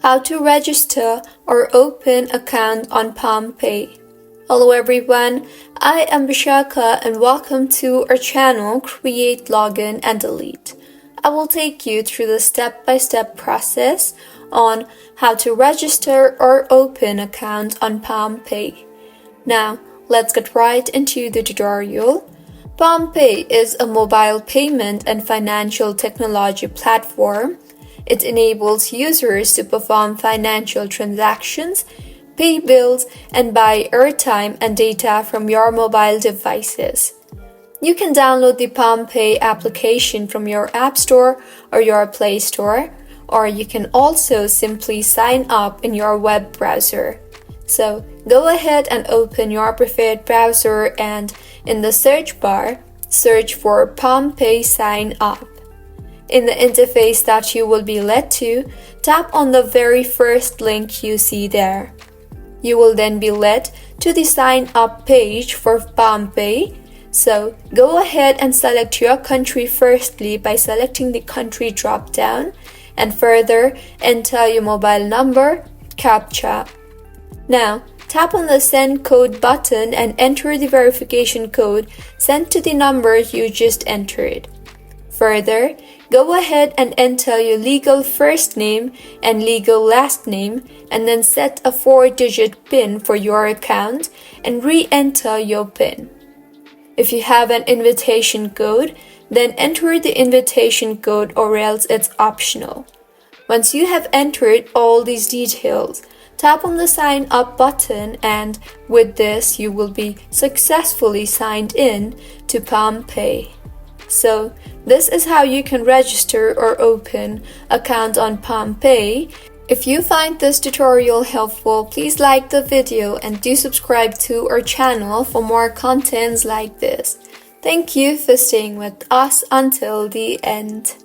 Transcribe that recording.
How to register or open account on PalmPay. Hello everyone, I am Vishaka and welcome to our channel Create, Login and Delete. I will take you through the step-by-step process on how to register or open account on PalmPay. Now, let's get right into the tutorial. PalmPay is a mobile payment and financial technology platform. It enables users to perform financial transactions, pay bills, and buy airtime and data from your mobile devices. You can download the PalmPay application from your App Store or your Play Store, or you can also simply sign up in your web browser. So go ahead and open your preferred browser and in the search bar, search for PalmPay Sign Up. In the interface that you will be led to, tap on the very first link you see there. You will then be led to the Sign Up page for PalmPay. So go ahead and select your country firstly by selecting the country drop-down and further enter your mobile number, CAPTCHA. Now, tap on the Send Code button and enter the verification code sent to the number you just entered. Further, go ahead and enter your legal first name and legal last name and then set a 4-digit PIN for your account and re-enter your PIN. If you have an invitation code, then enter the invitation code or else it's optional. Once you have entered all these details, tap on the Sign Up button and with this you will be successfully signed in to PalmPay. So this is how you can register or open account on PalmPay. If you find this tutorial helpful, please like the video and do subscribe to our channel for more contents like this. Thank you for staying with us until the end.